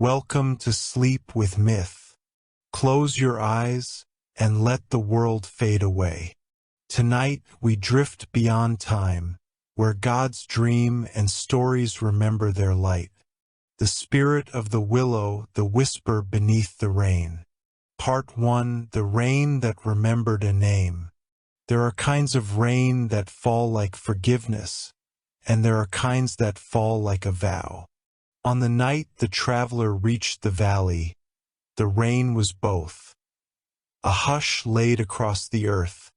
Welcome to Sleep with Myth. Close your eyes and let the world fade away. Tonight we drift beyond time, where gods dream and stories remember their light. The spirit of the willow, the whisper beneath the rain. Part 1: The rain that remembered a name. There are kinds of rain that fall like forgiveness, and there are kinds that fall like a vow. On the night the traveler reached the valley, the rain was both. A hush laid across the earth,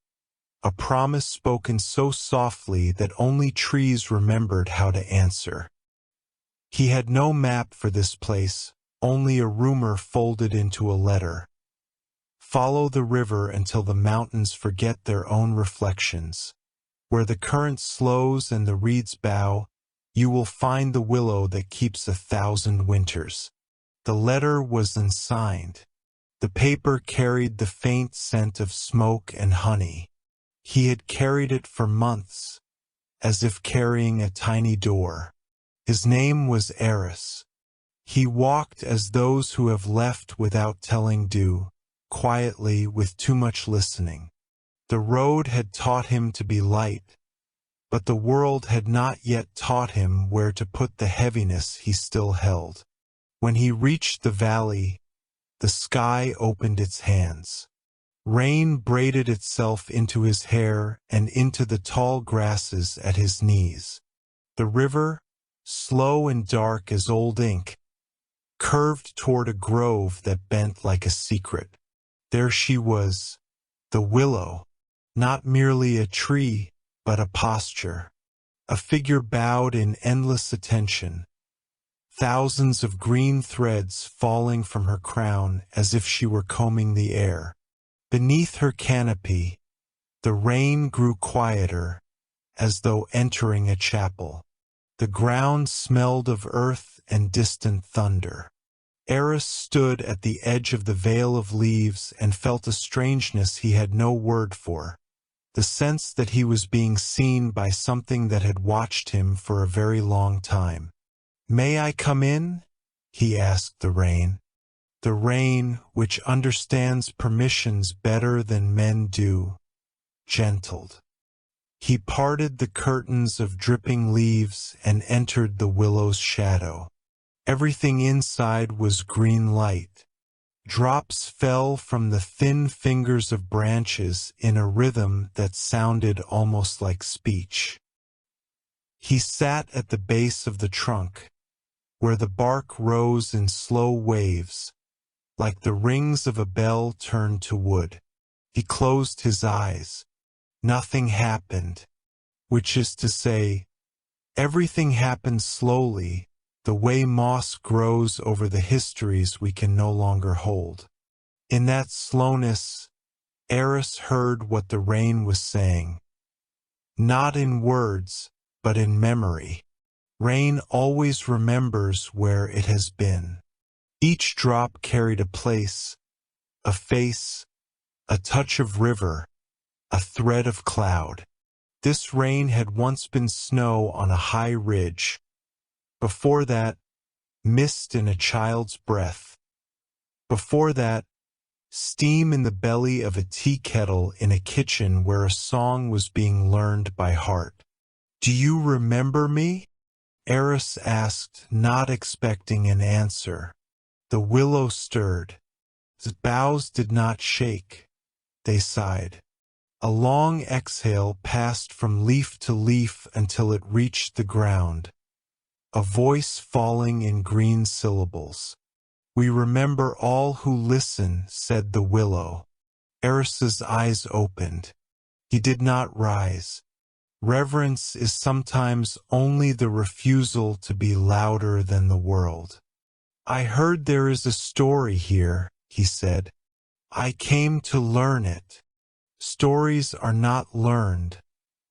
a promise spoken so softly that only trees remembered how to answer. He had no map for this place, only a rumor folded into a letter. Follow the river until the mountains forget their own reflections. Where the current slows and the reeds bow, you will find the willow that keeps 1,000 winters. The letter was unsigned. The paper carried the faint scent of smoke and honey. He had carried it for months, as if carrying a tiny door. His name was Eris. He walked as those who have left without telling do, quietly with too much listening. The road had taught him to be light, but the world had not yet taught him where to put the heaviness he still held. When he reached the valley, the sky opened its hands. Rain braided itself into his hair and into the tall grasses at his knees. The river, slow and dark as old ink, curved toward a grove that bent like a secret. There she was, the willow, not merely a tree, but a posture, a figure bowed in endless attention, thousands of green threads falling from her crown as if she were combing the air. Beneath her canopy, the rain grew quieter, as though entering a chapel. The ground smelled of earth and distant thunder. Eris stood at the edge of the veil of leaves and felt a strangeness he had no word for. The sense that he was being seen by something that had watched him for a very long time. "May I come in?" he asked the rain. The rain, which understands permissions better than men do, gentled. He parted the curtains of dripping leaves and entered the willow's shadow. Everything inside was green light. Drops fell from the thin fingers of branches in a rhythm that sounded almost like speech. He sat at the base of the trunk, where the bark rose in slow waves, like the rings of a bell turned to wood. He closed his eyes. Nothing happened, which is to say, everything happened slowly, the way moss grows over the histories we can no longer hold. In that slowness, Eris heard what the rain was saying. Not in words, but in memory. Rain always remembers where it has been. Each drop carried a place, a face, a touch of river, a thread of cloud. This rain had once been snow on a high ridge. Before that, mist in a child's breath. Before that, steam in the belly of a tea kettle in a kitchen where a song was being learned by heart. "Do you remember me?" Eris asked, not expecting an answer. The willow stirred. The boughs did not shake. They sighed. A long exhale passed from leaf to leaf until it reached the ground. A voice falling in green syllables. "We remember all who listen," said the willow. Eris's eyes opened. He did not rise. Reverence is sometimes only the refusal to be louder than the world. "I heard there is a story here," he said. "I came to learn it." "Stories are not learned,"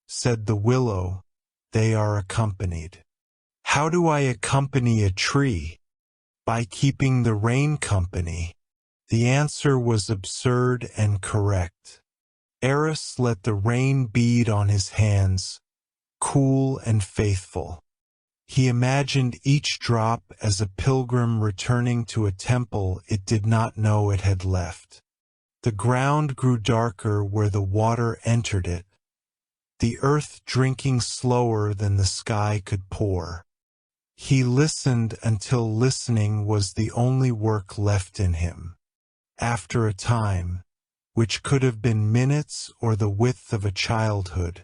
said the willow. "They are accompanied." "How do I accompany a tree?" "By keeping the rain company." The answer was absurd and correct. Eris let the rain bead on his hands, cool and faithful. He imagined each drop as a pilgrim returning to a temple it did not know it had left. The ground grew darker where the water entered it, the earth drinking slower than the sky could pour. He listened until listening was the only work left in him. After a time, which could have been minutes or the width of a childhood,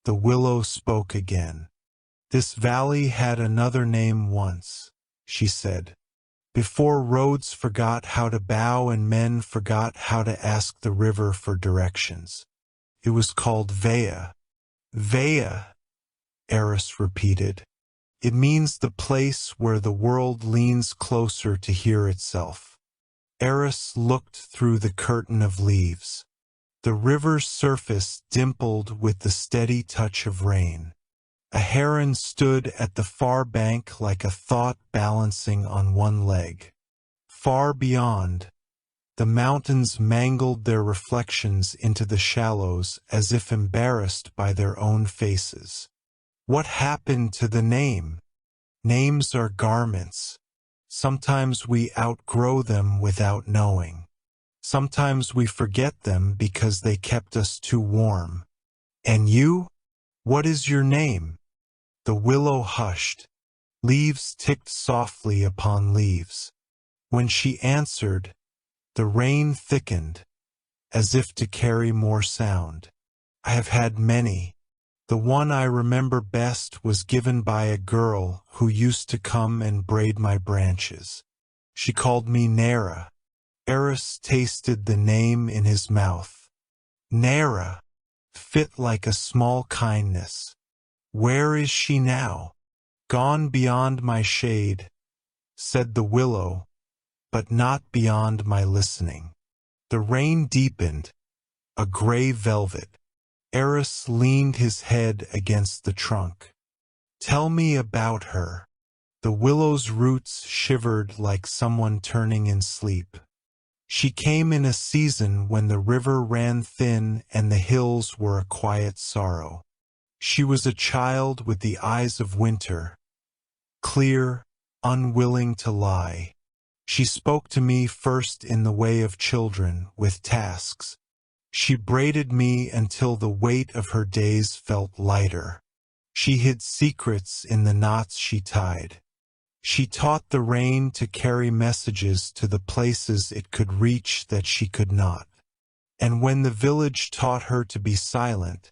the willow spoke again. "This valley had another name once," she said, "before roads forgot how to bow and men forgot how to ask the river for directions. It was called Vea." "Vea," Eris repeated. "It means the place where the world leans closer to hear itself." Eris looked through the curtain of leaves. The river's surface dimpled with the steady touch of rain. A heron stood at the far bank like a thought balancing on one leg. Far beyond, the mountains mangled their reflections into the shallows as if embarrassed by their own faces. What happened to the name? Names are garments. Sometimes we outgrow them without knowing. Sometimes we forget them because they kept us too warm. "And you? What is your name?" The willow hushed. Leaves ticked softly upon leaves. When she answered, the rain thickened, as if to carry more sound. "I have had many. The one I remember best was given by a girl who used to come and braid my branches. She called me Nera." Eris tasted the name in his mouth. Nera, fit like a small kindness. "Where is she now?" "Gone beyond my shade," said the willow, "but not beyond my listening." The rain deepened, a gray velvet. Eris leaned his head against the trunk. "Tell me about her." The willow's roots shivered like someone turning in sleep. "She came in a season when the river ran thin and the hills were a quiet sorrow. She was a child with the eyes of winter, clear, unwilling to lie. She spoke to me first in the way of children, with tasks. She braided me until the weight of her days felt lighter. She hid secrets in the knots she tied. She taught the rain to carry messages to the places it could reach that she could not. And when the village taught her to be silent,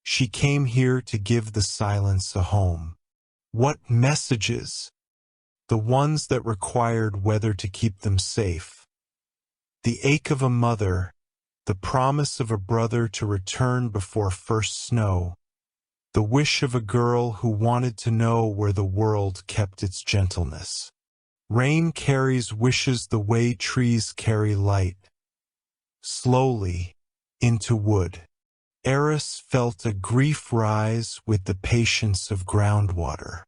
she came here to give the silence a home." "What messages?" "The ones that required weather to keep them safe. The ache of a mother, the promise of a brother to return before first snow, the wish of a girl who wanted to know where the world kept its gentleness. Rain carries wishes the way trees carry light. Slowly, into wood." Eris felt a grief rise with the patience of groundwater.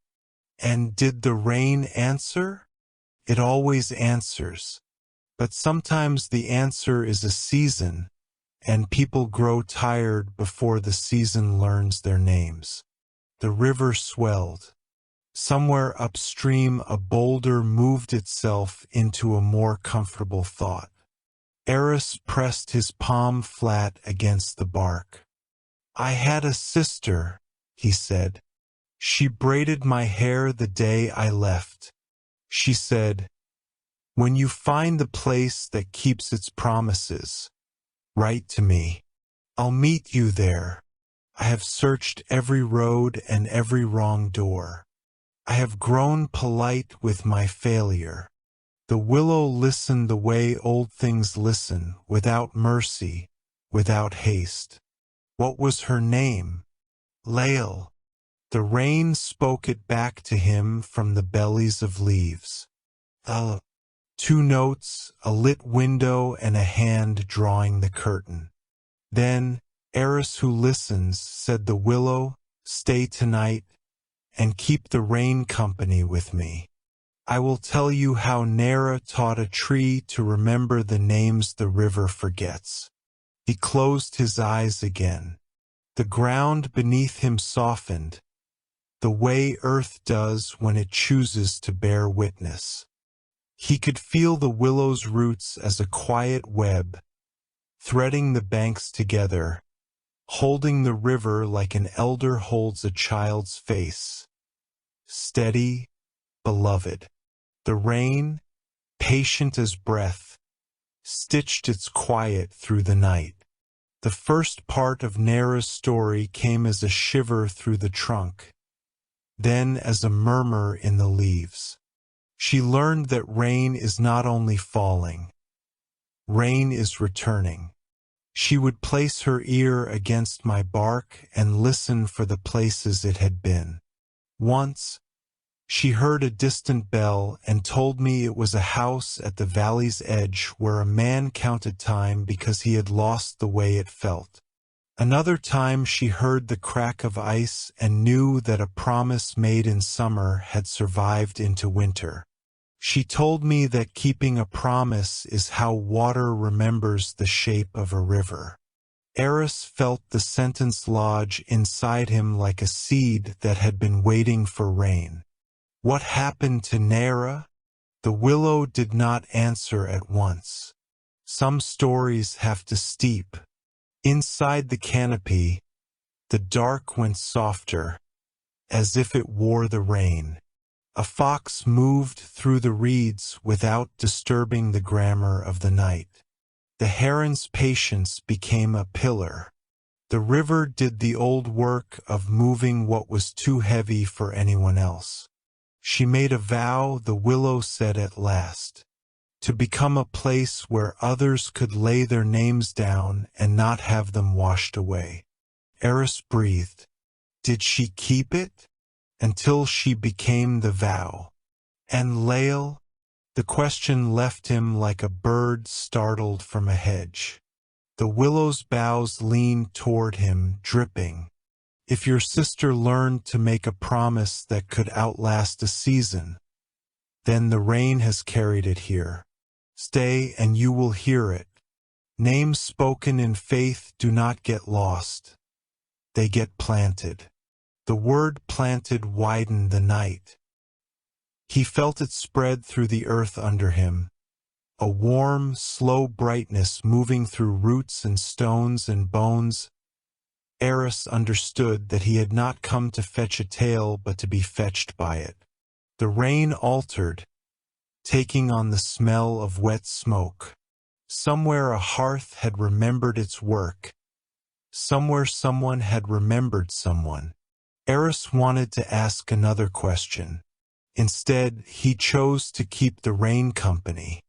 "And did the rain answer?" "It always answers. But sometimes the answer is a season, and people grow tired before the season learns their names." The river swelled. Somewhere upstream a boulder moved itself into a more comfortable thought. Eris pressed his palm flat against the bark. "I had a sister," he said. "She braided my hair the day I left. She said, 'When you find the place that keeps its promises, write to me. I'll meet you there. I have searched every road and every wrong door. I have grown polite with my failure.'" The willow listened the way old things listen, without mercy, without haste. "What was her name?" "Lael." The rain spoke it back to him from the bellies of leaves. Two notes, a lit window and a hand drawing the curtain. Then, "Eris who listens," said the willow, "stay tonight, and keep the rain company with me. I will tell you how Nera taught a tree to remember the names the river forgets." He closed his eyes again. The ground beneath him softened. the way earth does when it chooses to bear witness. He could feel the willow's roots as a quiet web, threading the banks together, holding the river like an elder holds a child's face. Steady, beloved. The rain, patient as breath, stitched its quiet through the night. The first part of Nara's story came as a shiver through the trunk, then as a murmur in the leaves. She learned that rain is not only falling, rain is returning. She would place her ear against my bark and listen for the places it had been. Once, she heard a distant bell and told me it was a house at the valley's edge where a man counted time because he had lost the way it felt. Another time she heard the crack of ice and knew that a promise made in summer had survived into winter. She told me that keeping a promise is how water remembers the shape of a river. Eris felt the sentence lodge inside him like a seed that had been waiting for rain. What happened to Nara? The willow did not answer at once. Some stories have to steep. Inside the canopy, the dark went softer, as if it wore the rain. A fox moved through the reeds without disturbing the grammar of the night. The heron's patience became a pillar. The river did the old work of moving what was too heavy for anyone else. She made a vow, the willow said at last, to become a place where others could lay their names down and not have them washed away. Eris breathed. Did she keep it? Until she became the vow. And Lael? The question left him like a bird startled from a hedge. The willow's boughs leaned toward him, dripping. If your sister learned to make a promise that could outlast a season, then the rain has carried it here. Stay and you will hear it. Names spoken in faith do not get lost. They get planted. The word planted widened the night. He felt it spread through the earth under him, a warm, slow brightness moving through roots and stones and bones. Eris understood that he had not come to fetch a tale but to be fetched by it. The rain altered, taking on the smell of wet smoke. Somewhere a hearth had remembered its work. Somewhere someone had remembered someone. Eris wanted to ask another question. Instead, he chose to keep the rain company.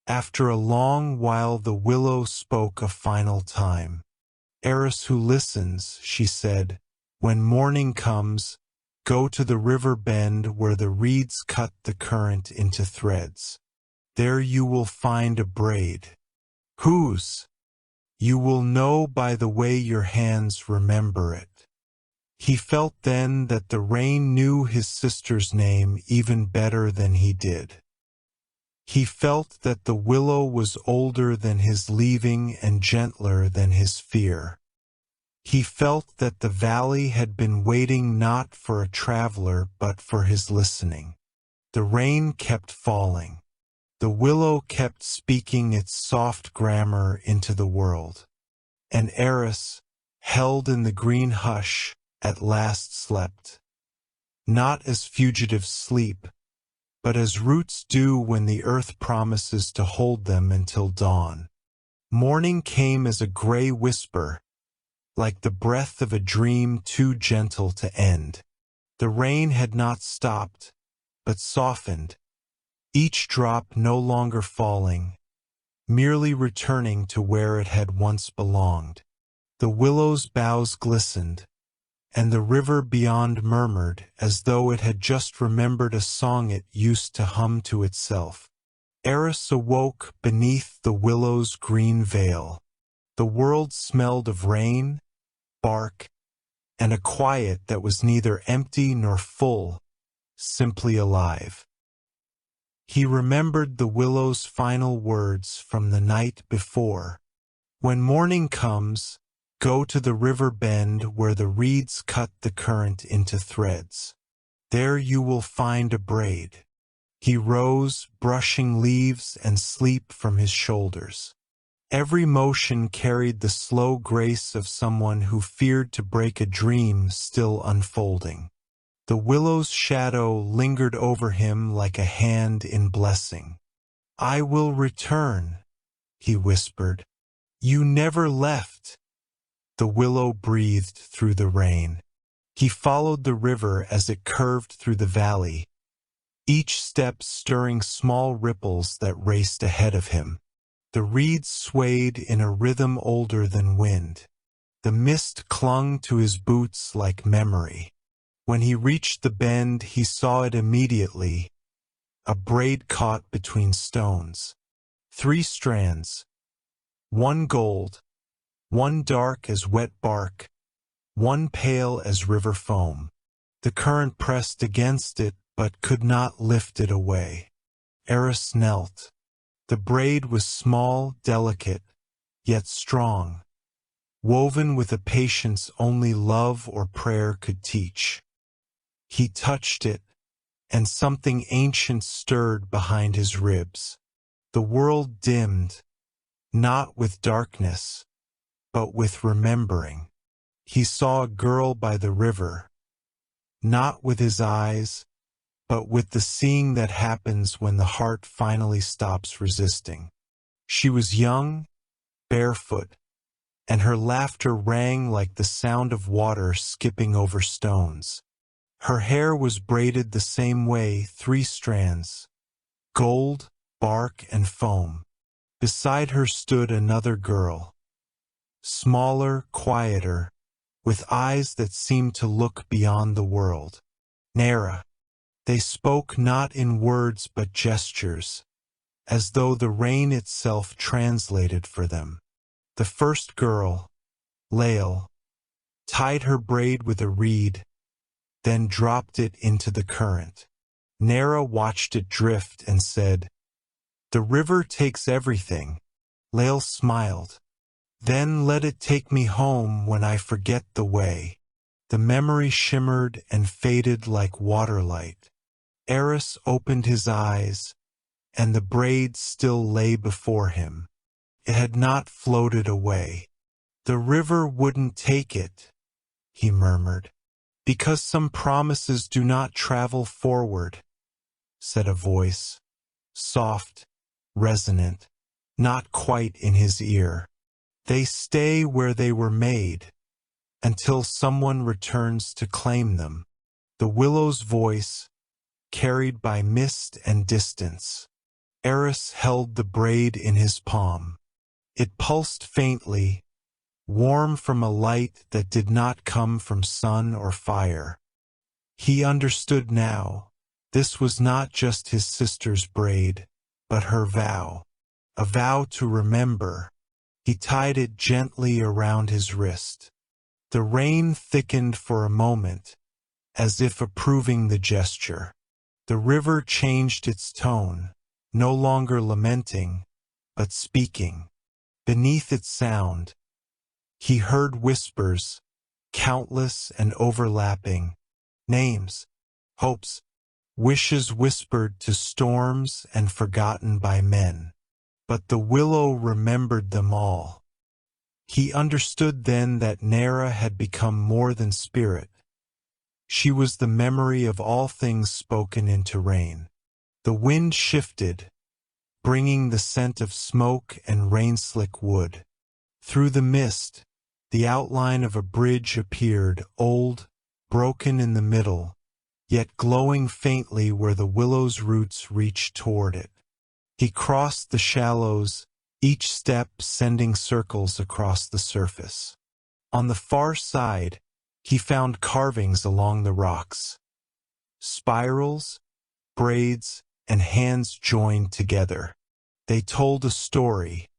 After a long while the willow spoke a final time. Eris who listens, she said, when morning comes, go to the river bend where the reeds cut the current into threads. There you will find a braid. Whose? You will know by the way your hands remember it. He felt then that the rain knew his sister's name even better than he did. He felt that the willow was older than his leaving and gentler than his fear. He felt that the valley had been waiting not for a traveler but for his listening. The rain kept falling. The willow kept speaking its soft grammar into the world. And Eris, held in the green hush, at last slept. Not as fugitives sleep, but as roots do when the earth promises to hold them until dawn. Morning came as a gray whisper, like the breath of a dream too gentle to end. The rain had not stopped, but softened, each drop no longer falling, merely returning to where it had once belonged. The willow's boughs glistened, and the river beyond murmured as though it had just remembered a song it used to hum to itself. Eris awoke beneath the willow's green veil. The world smelled of rain, bark, and a quiet that was neither empty nor full, simply alive. He remembered the willow's final words from the night before. When morning comes, Go to the river bend where the reeds cut the current into threads. There you will find a braid. He rose, brushing leaves and sleep from his shoulders. Every motion carried the slow grace of someone who feared to break a dream still unfolding. The willow's shadow lingered over him like a hand in blessing. "I will return," he whispered. "You never left." The willow breathed through the rain. He followed the river as it curved through the valley, each step stirring small ripples that raced ahead of him. The reeds swayed in a rhythm older than wind. The mist clung to his boots like memory. When he reached the bend, he saw it immediately, a braid caught between stones. 3 strands, one gold, one dark as wet bark, one pale as river foam. The current pressed against it, but could not lift it away. Eris knelt. The braid was small, delicate, yet strong, woven with a patience only love or prayer could teach. He touched it, and something ancient stirred behind his ribs. The world dimmed, not with darkness, but with remembering. He saw a girl by the river, not with his eyes, but with the seeing that happens when the heart finally stops resisting. She was young, barefoot, and her laughter rang like the sound of water skipping over stones. Her hair was braided the same way, 3 strands, gold, bark, and foam. Beside her stood another girl, smaller, quieter, with eyes that seemed to look beyond the world. Nera. They spoke not in words but gestures, as though the rain itself translated for them. The first girl, Lael, tied her braid with a reed, then dropped it into the current. Nera watched it drift and said, "The river takes everything." Lael smiled. "Then let it take me home when I forget the way." The memory shimmered and faded like waterlight. Eris opened his eyes, and the braid still lay before him. It had not floated away. "The river wouldn't take it," he murmured. "Because some promises do not travel forward," said a voice, soft, resonant, not quite in his ear. "They stay where they were made, until someone returns to claim them." The willow's voice, carried by mist and distance. Eris held the braid in his palm. It pulsed faintly, warm from a light that did not come from sun or fire. He understood now. This was not just his sister's braid, but her vow. A vow to remember. He tied it gently around his wrist. The rain thickened for a moment, as if approving the gesture. The river changed its tone, no longer lamenting, but speaking. Beneath its sound, he heard whispers, countless and overlapping, names, hopes, wishes whispered to storms and forgotten by men. But the willow remembered them all. He understood then that Nera had become more than spirit. She was the memory of all things spoken into rain. The wind shifted, bringing the scent of smoke and rain-slick wood. Through the mist, the outline of a bridge appeared, old, broken in the middle, yet glowing faintly where the willow's roots reached toward it. He crossed the shallows, each step sending circles across the surface. On the far side, he found carvings along the rocks. Spirals, braids, and hands joined together. They told a story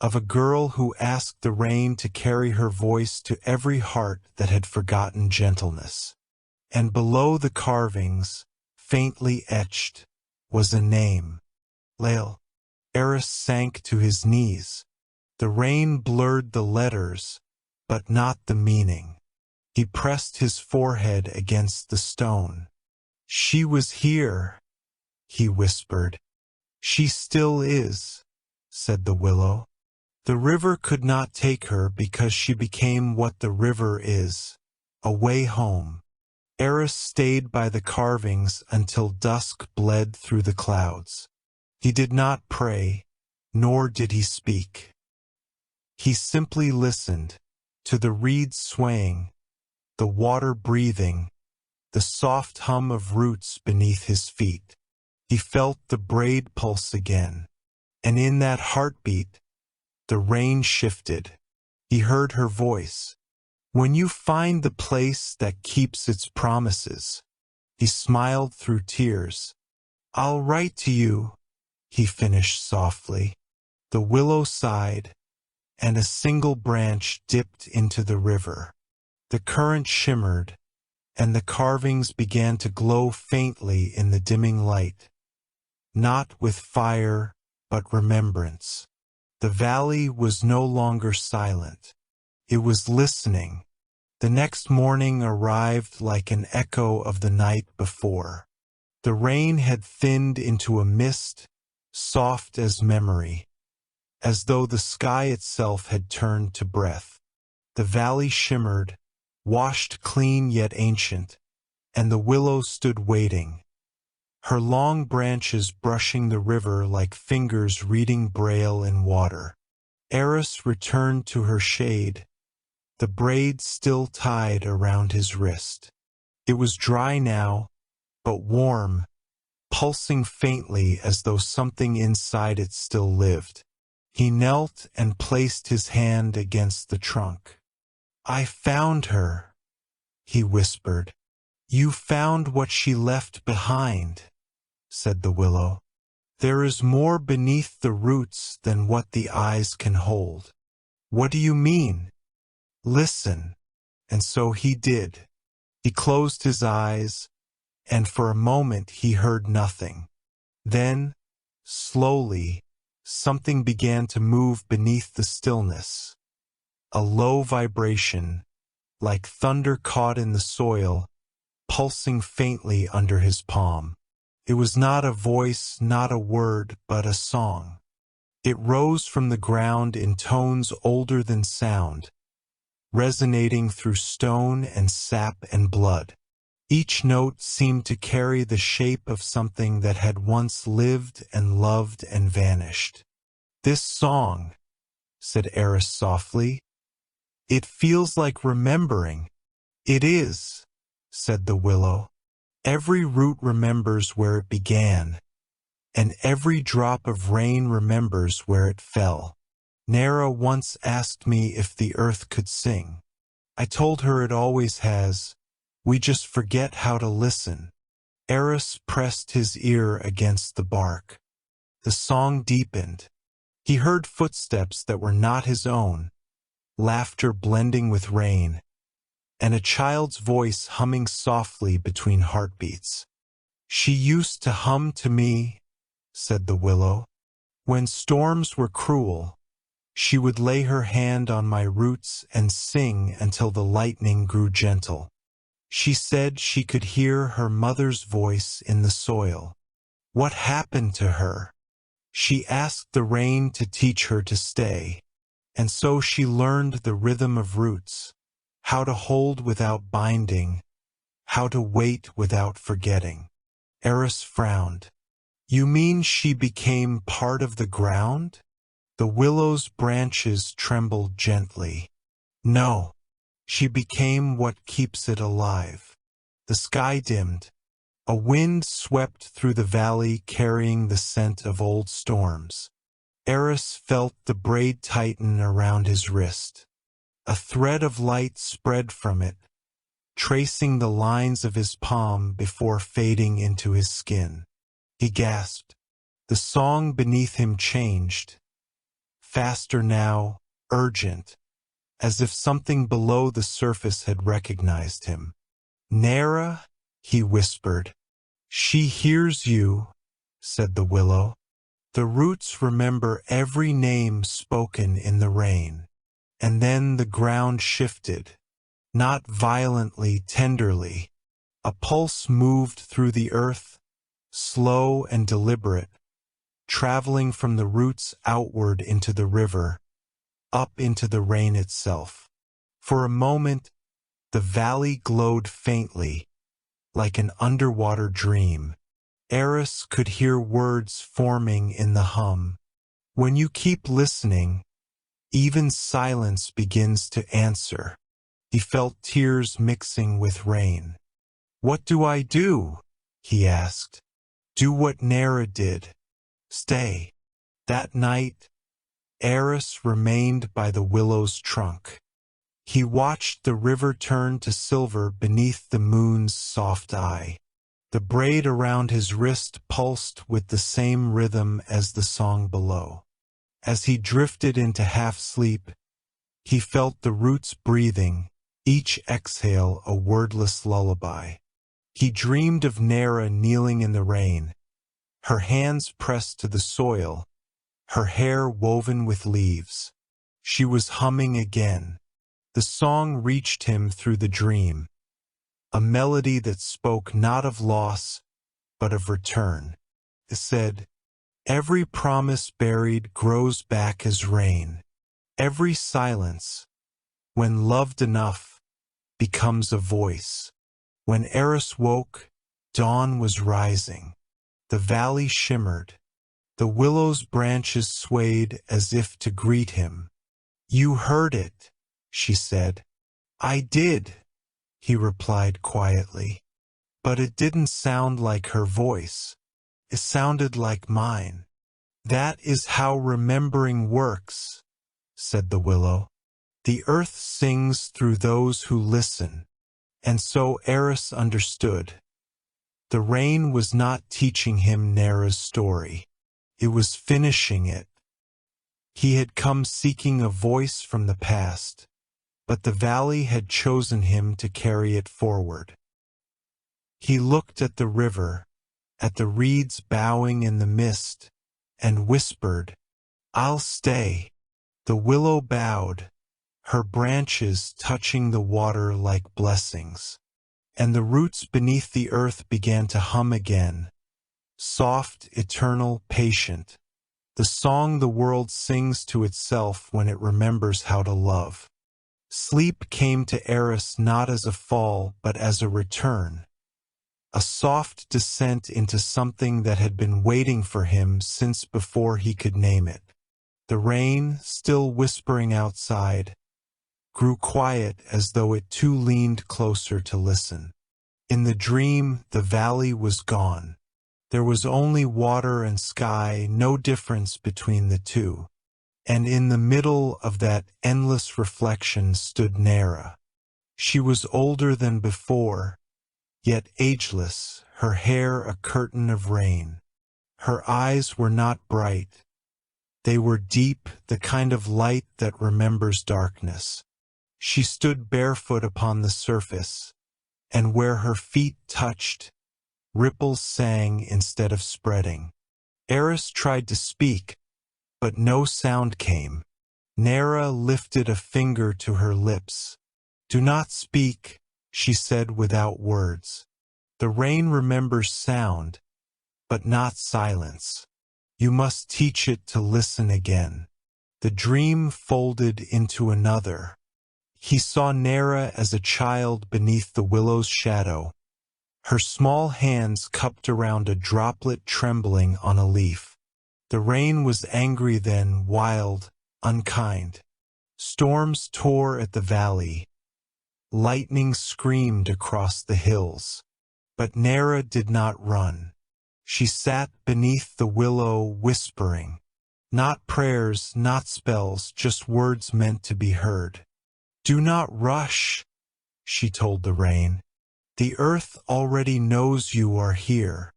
of a girl who asked the rain to carry her voice to every heart that had forgotten gentleness. And below the carvings, faintly etched, was a name. Lael. Eris sank to his knees. The rain blurred the letters, but not the meaning. He pressed his forehead against the stone. "She was here," he whispered. "She still is," said the willow. "The river could not take her because she became what the river is, a way home." Eris stayed by the carvings until dusk bled through the clouds. He did not pray, nor did he speak. He simply listened to the reeds swaying, the water breathing, the soft hum of roots beneath his feet. He felt the braid pulse again, and in that heartbeat, the rain shifted. He heard her voice. "When you find the place that keeps its promises," he smiled through tears. "I'll write to you," he finished softly. The willow sighed, and a single branch dipped into the river. The current shimmered, and the carvings began to glow faintly in the dimming light. Not with fire, but remembrance. The valley was no longer silent. It was listening. The next morning arrived like an echo of the night before. The rain had thinned into a mist, soft as memory, as though the sky itself had turned to breath. The valley shimmered, washed clean yet ancient, and the willow stood waiting, her long branches brushing the river like fingers reading braille in water. Eris returned to her shade, the braid still tied around his wrist. It was dry now, but warm, pulsing faintly as though something inside it still lived. He knelt and placed his hand against the trunk. "I found her," he whispered. "You found what she left behind," said the willow. "There is more beneath the roots than what the eyes can hold." "What do you mean?" "Listen." And so he did. He closed his eyes, and for a moment he heard nothing. Then, slowly, something began to move beneath the stillness. A low vibration, like thunder caught in the soil, pulsing faintly under his palm. It was not a voice, not a word, but a song. It rose from the ground in tones older than sound, resonating through stone and sap and blood. Each note seemed to carry the shape of something that had once lived and loved and vanished. "This song," said Eris softly, "it feels like remembering." "It is," said the willow. "Every root remembers where it began, and every drop of rain remembers where it fell. Nara once asked me if the earth could sing. I told her it always has. We just forget how to listen." Eris pressed his ear against the bark. The song deepened. He heard footsteps that were not his own, laughter blending with rain, and a child's voice humming softly between heartbeats. "She used to hum to me," said the willow. "When storms were cruel, she would lay her hand on my roots and sing until the lightning grew gentle. She said she could hear her mother's voice in the soil. What happened to her? She asked the rain to teach her to stay, and so she learned the rhythm of roots, how to hold without binding, how to wait without forgetting." Eris frowned. "You mean she became part of the ground?" The willow's branches trembled gently. "No. She became what keeps it alive." The sky dimmed. A wind swept through the valley carrying the scent of old storms. Eris felt the braid tighten around his wrist. A thread of light spread from it, tracing the lines of his palm before fading into his skin. He gasped. The song beneath him changed. Faster now, urgent, as if something below the surface had recognized him. "Nara," he whispered. "She hears you," said the willow. "The roots remember every name spoken in the rain." And then the ground shifted, not violently, tenderly. A pulse moved through the earth, slow and deliberate, traveling from the roots outward into the river, up into the rain itself. For a moment, the valley glowed faintly, like an underwater dream. Eris could hear words forming in the hum. When you keep listening, even silence begins to answer. He felt tears mixing with rain. "What do I do?" he asked. "Do what Nera did. Stay." That night, Eris remained by the willow's trunk. He watched the river turn to silver beneath the moon's soft eye. The braid around his wrist pulsed with the same rhythm as the song below. As he drifted into half-sleep, he felt the roots breathing, each exhale a wordless lullaby. He dreamed of Nera kneeling in the rain, her hands pressed to the soil, her hair woven with leaves. She was humming again. The song reached him through the dream, a melody that spoke not of loss, but of return. It said, "Every promise buried grows back as rain. Every silence, when loved enough, becomes a voice." When Eris woke, dawn was rising. The valley shimmered. The willow's branches swayed as if to greet him. "You heard it," she said. "I did," he replied quietly. But it didn't sound like her voice. It sounded like mine. "That is how remembering works," said the willow. "The earth sings through those who listen." And so Eris understood. The rain was not teaching him Nera's story. It was finishing it. He had come seeking a voice from the past, but the valley had chosen him to carry it forward. He looked at the river, at the reeds bowing in the mist, and whispered, "I'll stay." The willow bowed, her branches touching the water like blessings. And the roots beneath the earth began to hum again, soft, eternal, patient, the song the world sings to itself when it remembers how to love. Sleep came to Eris not as a fall but as a return, a soft descent into something that had been waiting for him since before he could name it. The rain, still whispering outside, grew quiet as though it too leaned closer to listen. In the dream, the valley was gone. There was only water and sky, no difference between the two. And in the middle of that endless reflection stood Nera. She was older than before, yet ageless, her hair a curtain of rain. Her eyes were not bright. They were deep, the kind of light that remembers darkness. She stood barefoot upon the surface, and where her feet touched, ripples sang instead of spreading. Eris tried to speak, but no sound came. Nera lifted a finger to her lips. "Do not speak," she said without words. "The rain remembers sound, but not silence. You must teach it to listen again." The dream folded into another. He saw Nera as a child beneath the willow's shadow, her small hands cupped around a droplet trembling on a leaf. The rain was angry then, wild, unkind. Storms tore at the valley. Lightning screamed across the hills. But Nera did not run. She sat beneath the willow, whispering. Not prayers, not spells, just words meant to be heard. "Do not rush," she told the rain. "The earth already knows you are here."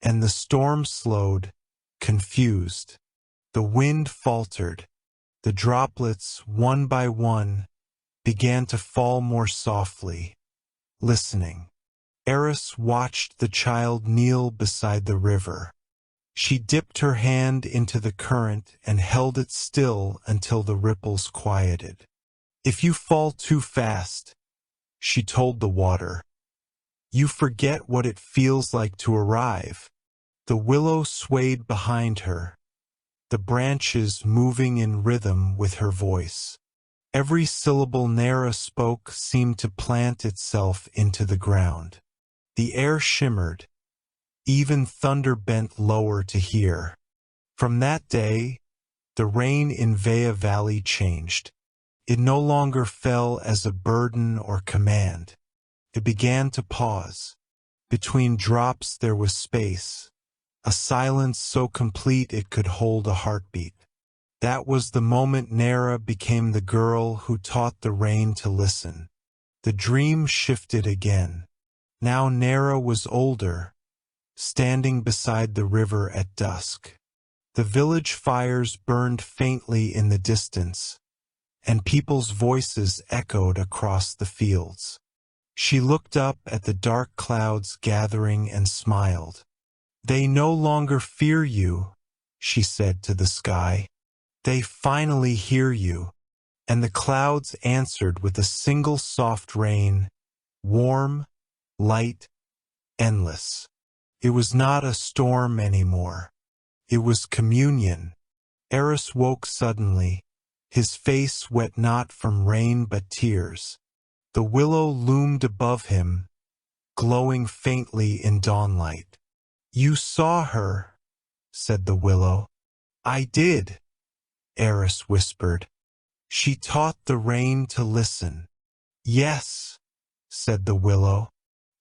And the storm slowed, confused. The wind faltered. The droplets, one by one, began to fall more softly, listening. Eris watched the child kneel beside the river. She dipped her hand into the current and held it still until the ripples quieted. If you fall too fast, she told the water, you forget what it feels like to arrive. The willow swayed behind her, the branches moving in rhythm with her voice. Every syllable Nera spoke seemed to plant itself into the ground. The air shimmered, even thunder bent lower to hear. From that day, the rain in Vea Valley changed. It no longer fell as a burden or command. It began to pause. Between drops there was space, a silence so complete it could hold a heartbeat. That was the moment Nera became the girl who taught the rain to listen. The dream shifted again. Now Nera was older, standing beside the river at dusk. The village fires burned faintly in the distance, and people's voices echoed across the fields. She looked up at the dark clouds gathering and smiled. They no longer fear you, she said to the sky. They finally hear you. And the clouds answered with a single soft rain, warm, light, endless. It was not a storm anymore. It was communion. Eris woke suddenly, his face wet not from rain but tears. The willow loomed above him, glowing faintly in dawnlight. You saw her, said the willow. I did, Eris whispered. She taught the rain to listen. Yes, said the willow,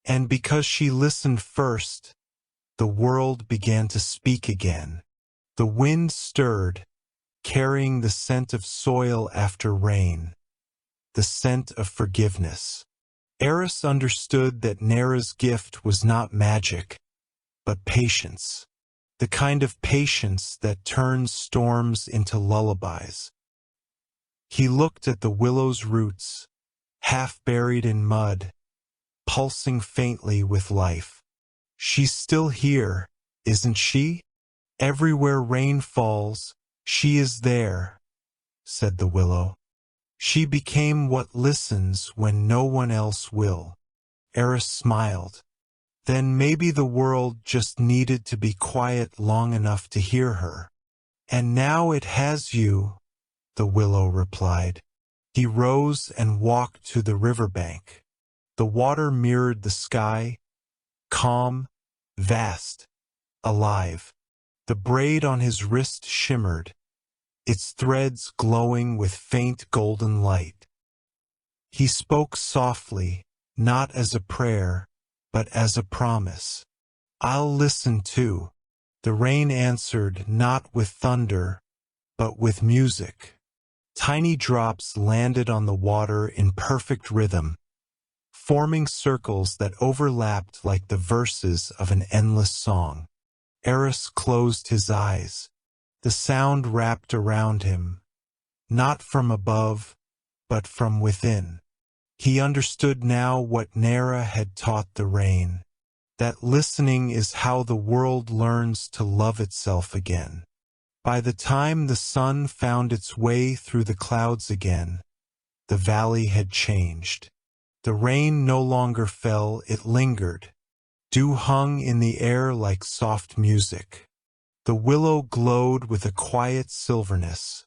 and because she listened first, the world began to speak again. The wind stirred, carrying the scent of soil after rain, the scent of forgiveness. Eris understood that Nera's gift was not magic, but patience, the kind of patience that turns storms into lullabies. He looked at the willow's roots, half buried in mud, pulsing faintly with life. She's still here, isn't she? Everywhere rain falls, she is there, said the willow. She became what listens when no one else will. Eris smiled. Then maybe the world just needed to be quiet long enough to hear her. And now it has you, the willow replied. He rose and walked to the riverbank. The water mirrored the sky, calm, vast, alive. The braid on his wrist shimmered, its threads glowing with faint golden light. He spoke softly, not as a prayer, but as a promise. I'll listen too. The rain answered not with thunder, but with music. Tiny drops landed on the water in perfect rhythm, forming circles that overlapped like the verses of an endless song. Eris closed his eyes. The sound wrapped around him, not from above, but from within. He understood now what Nera had taught the rain, that listening is how the world learns to love itself again. By the time the sun found its way through the clouds again, the valley had changed. The rain no longer fell, it lingered. Dew hung in the air like soft music. The willow glowed with a quiet silverness,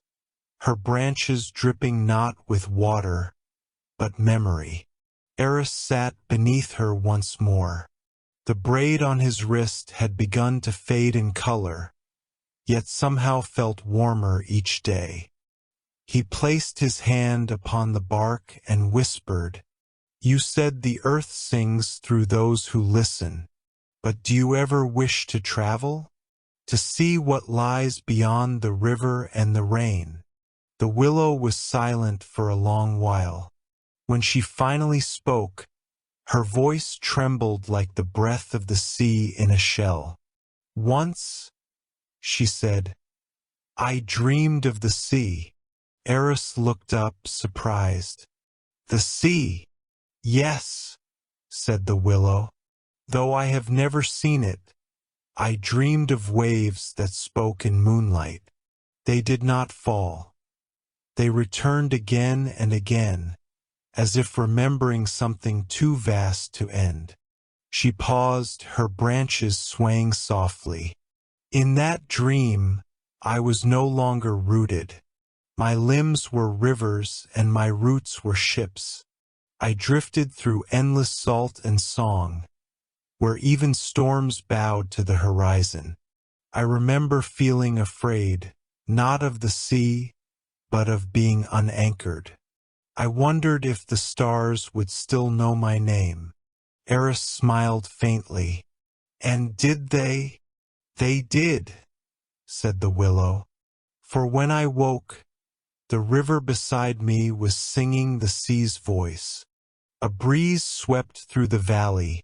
her branches dripping not with water, but memory. Eris sat beneath her once more. The braid on his wrist had begun to fade in color, yet somehow felt warmer each day. He placed his hand upon the bark and whispered, You said the earth sings through those who listen, but do you ever wish to travel? To see what lies beyond the river and the rain? The willow was silent for a long while. When she finally spoke, her voice trembled like the breath of the sea in a shell. Once, she said, I dreamed of the sea. Eris looked up, surprised. The sea? Yes, said the willow. Though I have never seen it, I dreamed of waves that spoke in moonlight. They did not fall. They returned again and again, as if remembering something too vast to end. She paused, her branches swaying softly. In that dream, I was no longer rooted. My limbs were rivers and my roots were ships. I drifted through endless salt and song, where even storms bowed to the horizon. I remember feeling afraid, not of the sea, but of being unanchored. I wondered if the stars would still know my name. Eris smiled faintly. And did they? They did, said the willow. For when I woke, the river beside me was singing the sea's voice. A breeze swept through the valley,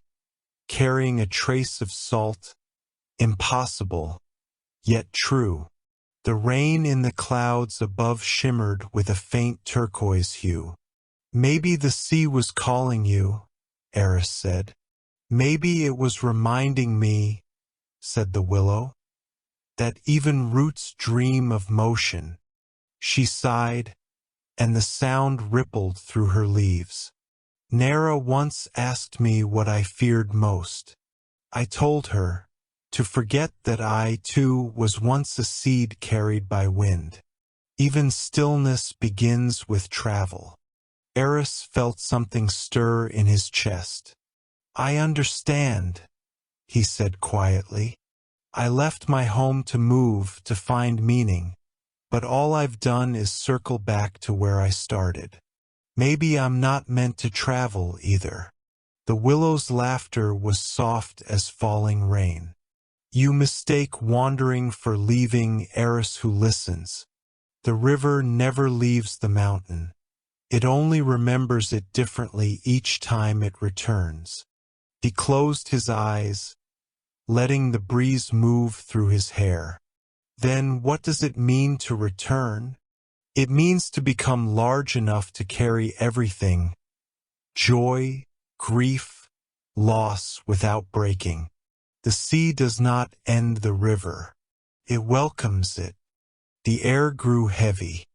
carrying a trace of salt, impossible, yet true. The rain in the clouds above shimmered with a faint turquoise hue. Maybe the sea was calling you, Eris said. Maybe it was reminding me, said the willow, that even roots dream of motion. She sighed, and the sound rippled through her leaves. Nera once asked me what I feared most. I told her to forget that I, too, was once a seed carried by wind. Even stillness begins with travel. Eris felt something stir in his chest. I understand, he said quietly. I left my home to move, to find meaning, but all I've done is circle back to where I started. Maybe I'm not meant to travel either. The willow's laughter was soft as falling rain. You mistake wandering for leaving, Eris who listens. The river never leaves the mountain. It only remembers it differently each time it returns. He closed his eyes, letting the breeze move through his hair. Then what does it mean to return? It means to become large enough to carry everything, joy, grief, loss without breaking. The sea does not end the river. It welcomes it. The air grew heavy.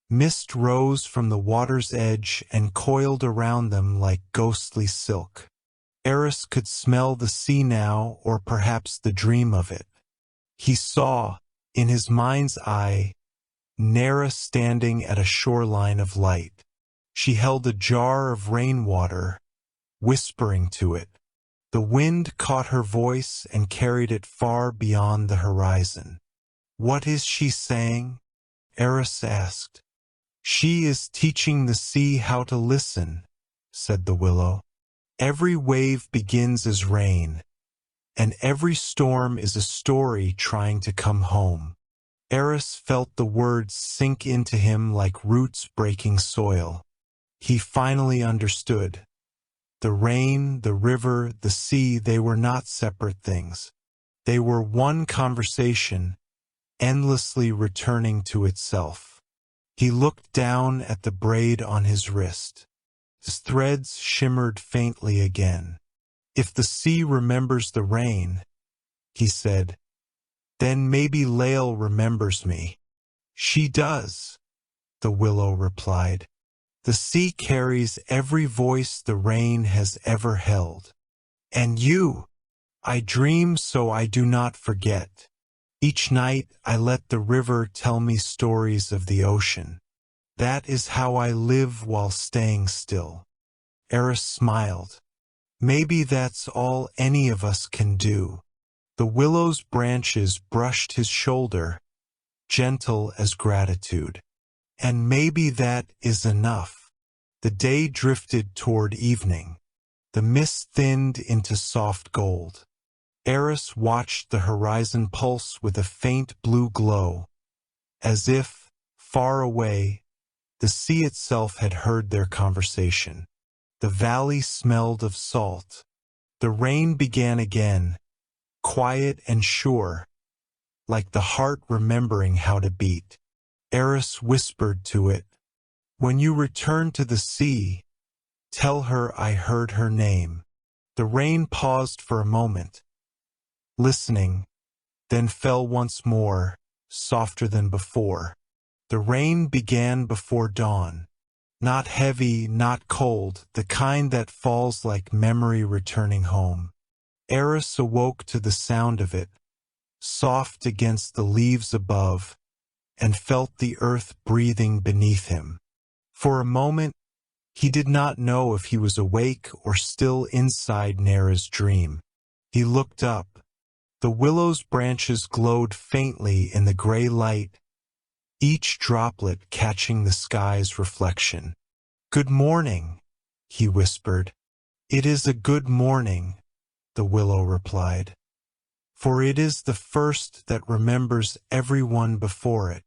Mist rose from the water's edge and coiled around them like ghostly silk. Eris could smell the sea now, or perhaps the dream of it. He saw, in his mind's eye, Nera standing at a shoreline of light. She held a jar of rainwater, whispering to it. The wind caught her voice and carried it far beyond the horizon. What is she saying? Eris asked. She is teaching the sea how to listen, said the willow. Every wave begins as rain, and every storm is a story trying to come home. Eris felt the words sink into him like roots breaking soil. He finally understood. The rain, the river, the sea, they were not separate things. They were one conversation, endlessly returning to itself. He looked down at the braid on his wrist. His threads shimmered faintly again. If the sea remembers the rain, he said, then maybe Lael remembers me. She does, the willow replied. The sea carries every voice the rain has ever held. And you, I dream so I do not forget. Each night I let the river tell me stories of the ocean. That is how I live while staying still. Eris smiled. Maybe that's all any of us can do. The willow's branches brushed his shoulder, gentle as gratitude. And maybe that is enough. The day drifted toward evening. The mist thinned into soft gold. Eris watched the horizon pulse with a faint blue glow, as if, far away, the sea itself had heard their conversation. The valley smelled of salt. The rain began again, quiet and sure, like the heart remembering how to beat. Eris whispered to it, when you return to the sea, tell her I heard her name. The rain paused for a moment, listening, then fell once more, softer than before. The rain began before dawn. Not heavy, not cold, the kind that falls like memory returning home. Eris awoke to the sound of it, soft against the leaves above, and felt the earth breathing beneath him. For a moment, he did not know if he was awake or still inside Nera's dream. He looked up. The willow's branches glowed faintly in the gray light, each droplet catching the sky's reflection. "Good morning," he whispered. "It is a good morning," the willow replied, "for it is the first that remembers everyone before it."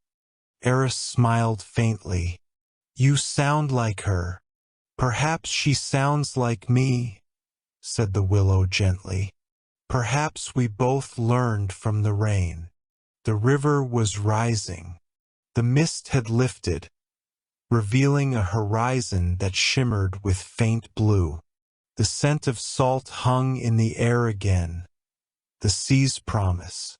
Eris smiled faintly. "You sound like her. Perhaps she sounds like me," said the willow gently. "Perhaps we both learned from the rain." The river was rising. The mist had lifted, revealing a horizon that shimmered with faint blue. The scent of salt hung in the air again, the sea's promise.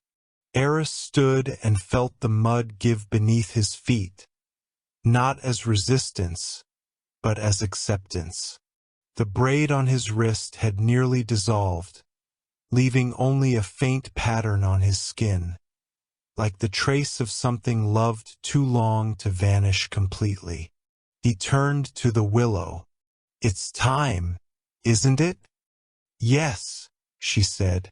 Eris stood and felt the mud give beneath his feet, not as resistance, but as acceptance. The braid on his wrist had nearly dissolved, leaving only a faint pattern on his skin, like the trace of something loved too long to vanish completely. He turned to the willow. "It's time, isn't it?" "Yes," she said.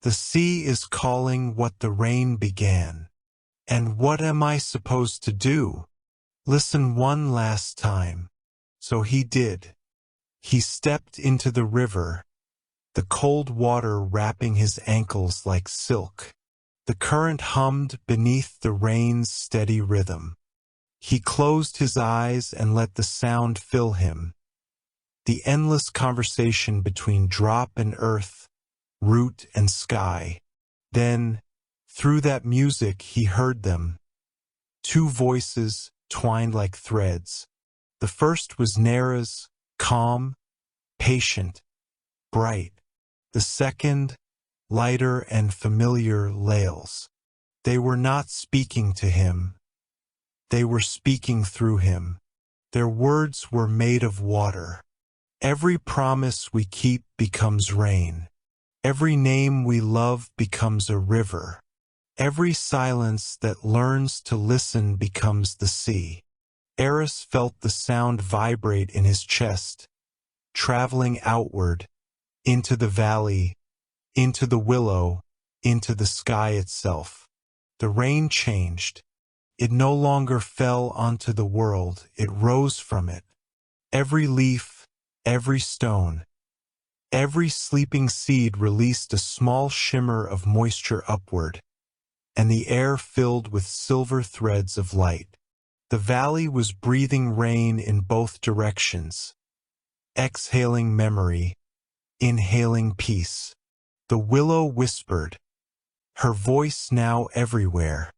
"The sea is calling what the rain began. And what am I supposed to do?" "Listen one last time." So he did. He stepped into the river, the cold water wrapping his ankles like silk. The current hummed beneath the rain's steady rhythm. He closed his eyes and let the sound fill him. The endless conversation between drop and earth, root and sky. Then, through that music he heard them. Two voices twined like threads. The first was Nera's, calm, patient, bright. The second, lighter and familiar, Lael's. They were not speaking to him. They were speaking through him. Their words were made of water. Every promise we keep becomes rain. Every name we love becomes a river. Every silence that learns to listen becomes the sea. Eris felt the sound vibrate in his chest, traveling outward, into the valley, into the willow, into the sky itself. The rain changed. It no longer fell onto the world, it rose from it. Every leaf, every stone, every sleeping seed released a small shimmer of moisture upward, and the air filled with silver threads of light. The valley was breathing rain in both directions, exhaling memory, inhaling peace. The willow whispered, her voice now everywhere.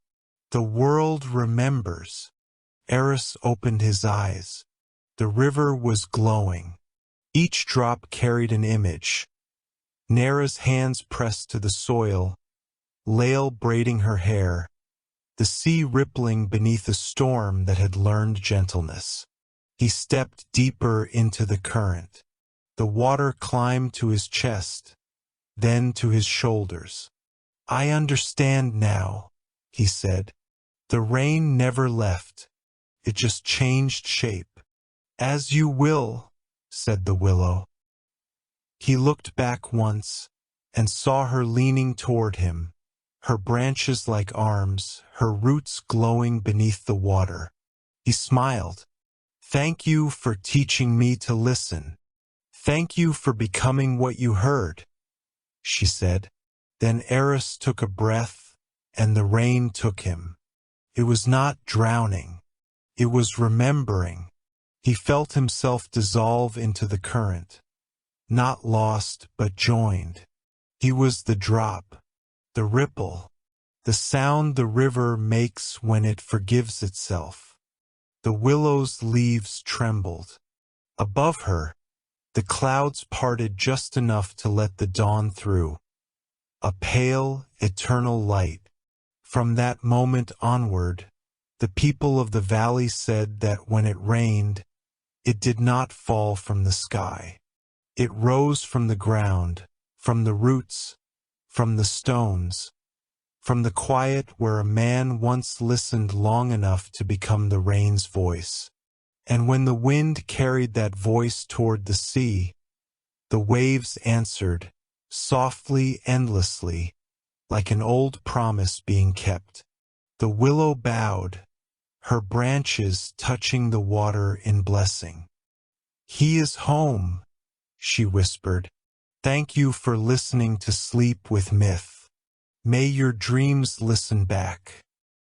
"The world remembers." Eris opened his eyes. The river was glowing. Each drop carried an image. Nera's hands pressed to the soil, Lael braiding her hair, the sea rippling beneath a storm that had learned gentleness. He stepped deeper into the current. The water climbed to his chest, then to his shoulders. "I understand now," he said. "The rain never left. It just changed shape." "As you will," said the willow. He looked back once and saw her leaning toward him, her branches like arms, her roots glowing beneath the water. He smiled. "Thank you for teaching me to listen. Thank you for becoming what you heard," she said. Then Eris took a breath, and the rain took him. It was not drowning. It was remembering. He felt himself dissolve into the current, not lost but joined. He was the drop, the ripple, the sound the river makes when it forgives itself. The willow's leaves trembled. Above her, the clouds parted just enough to let the dawn through. A pale, eternal light. From that moment onward, The people of the valley said that when it rained, it did not fall from the sky. It rose from the ground, from the roots, from the stones, from the quiet where a man once listened long enough to become the rain's voice. And when the wind carried that voice toward the sea, the waves answered, softly, endlessly, like an old promise being kept. The willow bowed, her branches touching the water in blessing. "He is home," she whispered. "Thank you for listening to Sleep with Myth. May your dreams listen back."